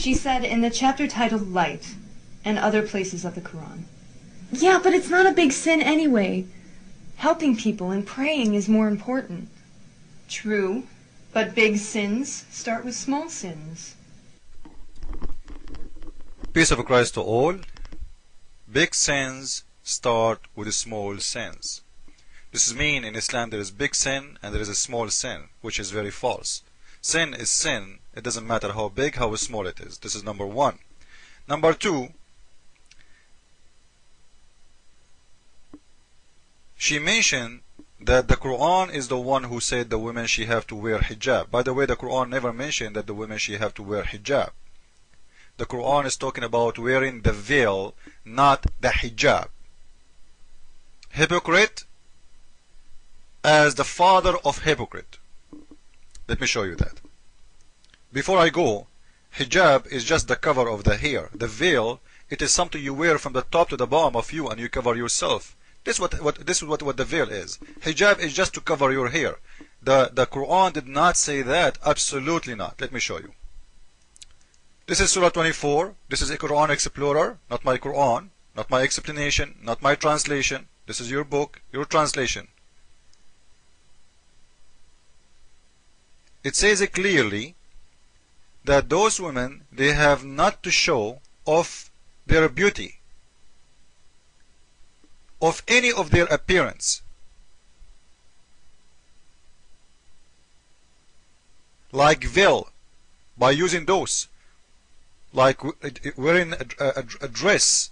She said in the chapter titled Light and other places of the Quran. Yeah, but it's not a big sin anyway. Helping people and praying is more important. True, but big sins start with small sins. Peace of Christ to all. Big sins start with small sins. This means in Islam there is big sin and there is a small sin, which is very false. Sin is sin. It doesn't matter how big, how small it is. This is number one. Number two, she mentioned that the Quran is the one who said the women she have to wear hijab. By the way, the Quran never mentioned that the women she have to wear hijab. The Quran is talking about wearing the veil, not the hijab. Hypocrite as the father of hypocrite. Let me show you that. Before I go, hijab is just the cover of the hair. The veil, it is something you wear from the top to the bottom of you and you cover yourself. This is what the veil is. Hijab is just to cover your hair. The Quran did not say that. Absolutely not. Let me show you. This is Surah 24. This is a Quran Explorer, not my Quran, not my explanation, not my translation. This is your book, your translation. It says it clearly that those women, they have not to show off their beauty, of any of their appearance, like veil, by using those, like wearing a dress,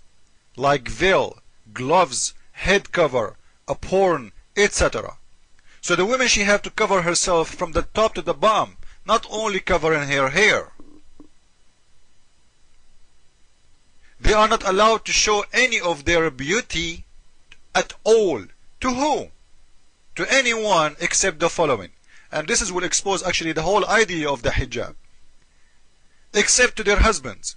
like veil, gloves, head cover, a porn, etc. So the woman, she have to cover herself from the top to the bottom, not only covering her hair. They are not allowed to show any of their beauty at all. To who? To anyone except the following. And this will expose actually the whole idea of the hijab. Except to their husbands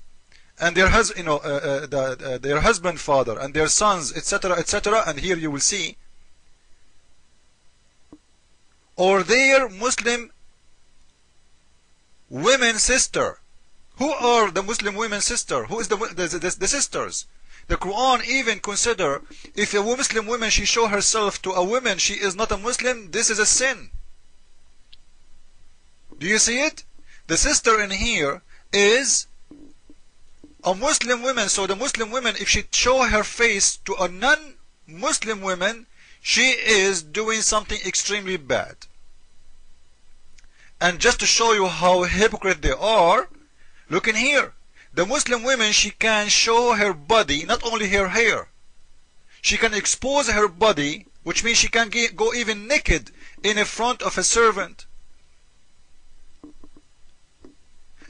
and their their husband, father, and their sons, etc., etc. And here you will see, or their Muslim women sister. Who are the Muslim women sister? Who is the sisters? The Quran even consider if a Muslim woman, she show herself to a woman, she is not a Muslim, this is a sin. Do you see it? The sister in here is a Muslim woman. So the Muslim woman, if she show her face to a non-Muslim woman, she is doing something extremely bad. And just to show you how hypocrite they are, look in here. The Muslim woman, she can show her body, not only her hair. She can expose her body, which means she can go even naked in front of a servant.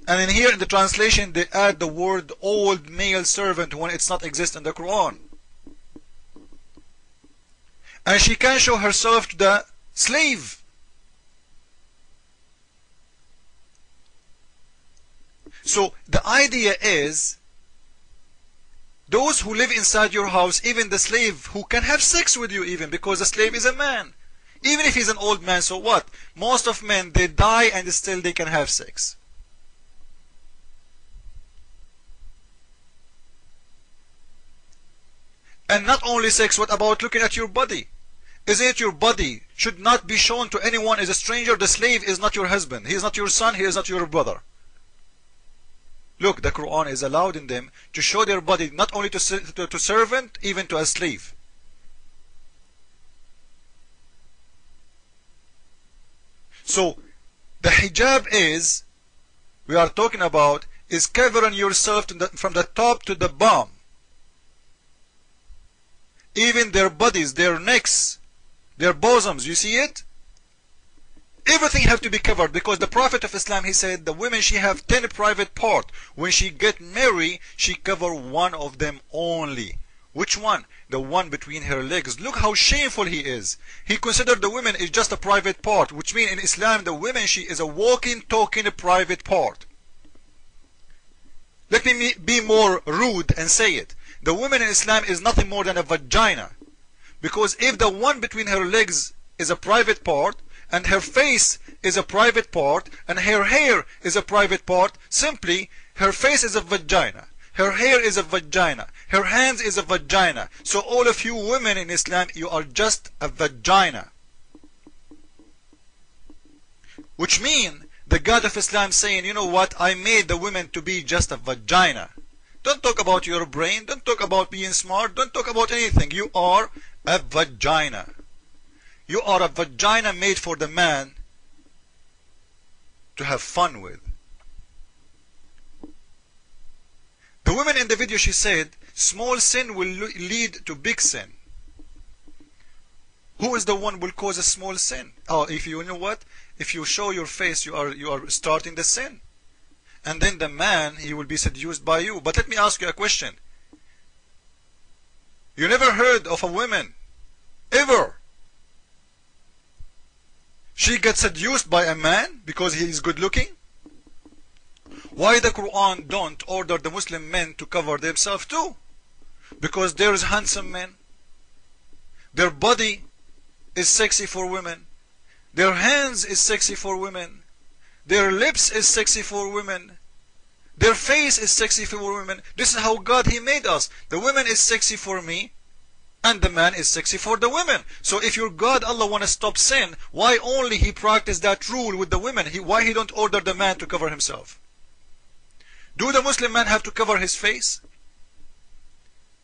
And in here in the translation they add the word old male servant when it's not exist in the Quran. And she can show herself to the slave. So the idea is, those who live inside your house, even the slave who can have sex with you, even because the slave is a man, even if he's an old man, so what? Most of men, they die and still they can have sex. And not only sex, what about looking at your body? Isn't it your body should not be shown to anyone as a stranger? The slave is not your husband, he is not your son, he is not your brother. Look, the Quran is allowing them to show their body not only to servant, even to a slave. So the hijab is, we are talking about, is covering yourself from the top to the bottom. Even their bodies, their necks, their bosoms, you see it? Everything have to be covered, because the Prophet of Islam, he said the women, she have 10 private parts. When she get married, she cover one of them only. Which one? The one between her legs. Look how shameful he is. He considered the women is just a private part, which means in Islam the women, she is a walking, talking private part. Let me be more rude and say it. The woman in Islam is nothing more than a vagina. Because if the one between her legs is a private part, and her face is a private part, and her hair is a private part, simply Her face is a vagina. Her hair is a vagina. Her hands is a vagina. So all of you women in Islam, you are just a vagina. Which means the God of Islam saying, you know what, I made the women to be just a vagina. Don't talk about your brain. Don't talk about being smart. Don't talk about anything. You are a vagina. You are a vagina made for the man to have fun with. The woman in the video, she said, small sin will lead to big sin. Who is the one will cause a small sin? Oh, if you know what? If you show your face, you are starting the sin. And then the man, he will be seduced by you. But let me ask you a question. You never heard of a woman, ever, she gets seduced by a man because he is good looking? Why the Quran don't order the Muslim men to cover themselves too? Because there is handsome men. Their body is sexy for women. Their hands is sexy for women. Their lips is sexy for women. Their face is sexy for women. This is how God, He made us. The woman is sexy for me, and the man is sexy for the women. So if your God, Allah, want to stop sin, why only He practice that rule with the women? Why He don't order the man to cover himself? Do the Muslim man have to cover his face?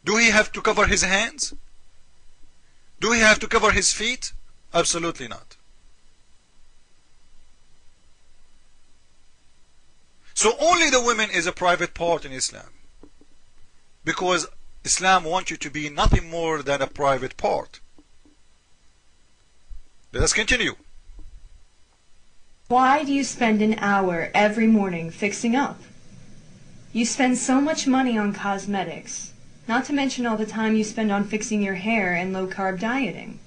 Do he have to cover his hands? Do he have to cover his feet? Absolutely not. So only the women is a private part in Islam. Because Islam wants you to be nothing more than a private part. Let us continue. Why do you spend an hour every morning fixing up? You spend so much money on cosmetics, not to mention all the time you spend on fixing your hair and low-carb dieting.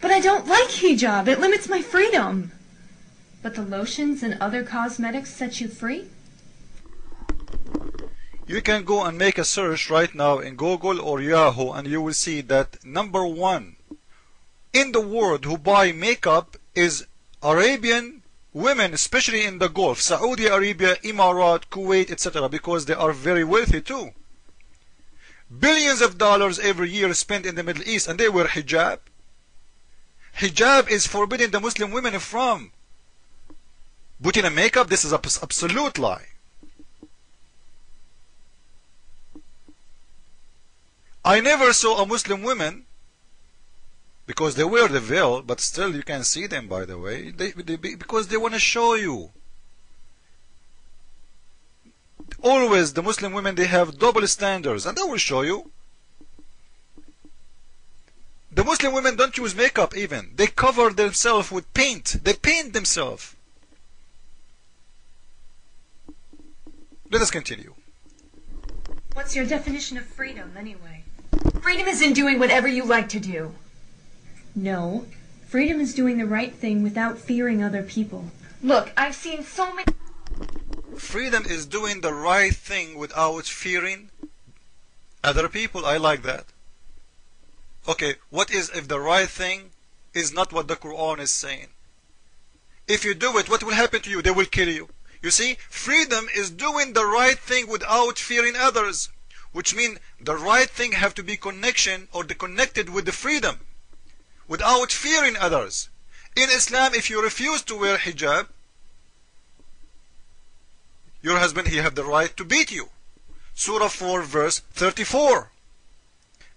But I don't like hijab. It limits my freedom. But the lotions and other cosmetics set you free? You can go and make a search right now in Google or Yahoo, and you will see that #1 in the world who buy makeup is Arabian women, especially in the Gulf, Saudi Arabia, Emirat, Kuwait, etc., because they are very wealthy too. Billions of dollars every year spent in the Middle East, and they wear hijab. Hijab is forbidding the Muslim women from putting a makeup. This is an absolute lie. I never saw a Muslim woman, because they wear the veil, but still you can see them, by the way, because they want to show you. Always the Muslim women, they have double standards, and I will show you. The Muslim women don't use makeup even. They cover themselves with paint. They paint themselves. Let us continue. What's your definition of freedom, anyway? Freedom isn't doing whatever you like to do. No, freedom is doing the right thing without fearing other people. Look, I've seen so many... Freedom is doing the right thing without fearing other people. I like that. Okay, what is if the right thing is not what the Quran is saying? If you do it, what will happen to you? They will kill you. You see, freedom is doing the right thing without fearing others, which means the right thing have to be connected with the freedom, without fearing others. In Islam, if you refuse to wear hijab, your husband, he have the right to beat you. Surah 4 verse 34.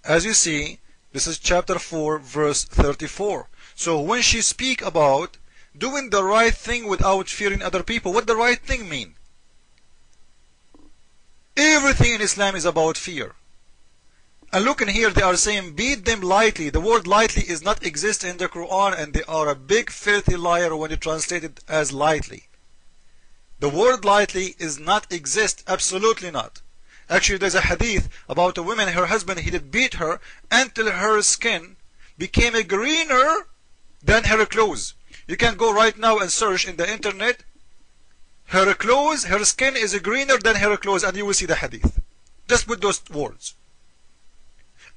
As you see, this is chapter 4 verse 34. So when she speak about doing the right thing without fearing other people, what the right thing mean? Everything in Islam is about fear. And look in here, they are saying beat them lightly. The word lightly is not exist in the Quran, and they are a big filthy liar when you translate it as lightly. The word lightly is not exist, absolutely not. Actually, there's a hadith about a woman, her husband, he did beat her until her skin became greener than her clothes. You can go right now and search in the internet, her clothes, her skin is greener than her clothes, and you will see the hadith. Just put those words.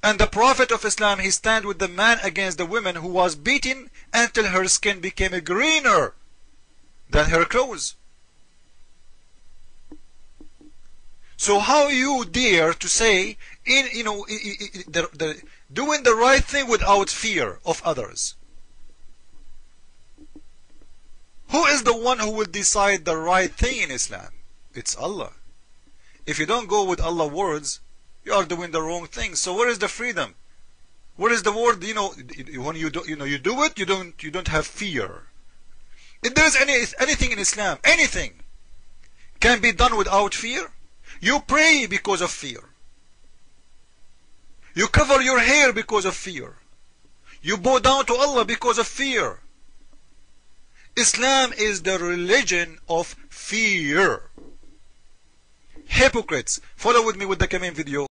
And the Prophet of Islam, he stand with the man against the woman who was beaten until her skin became greener than her clothes. So how you dare to say, doing the right thing without fear of others? Who is the one who will decide the right thing in Islam? It's Allah. If you don't go with Allah's words, you are doing the wrong thing. So where is the freedom? Where is the word? When you do it, you don't have fear. If there is anything in Islam, anything can be done without fear. You pray because of fear. You cover your hair because of fear. You bow down to Allah because of fear. Islam is the religion of fear. Hypocrites. Follow with me with the coming video.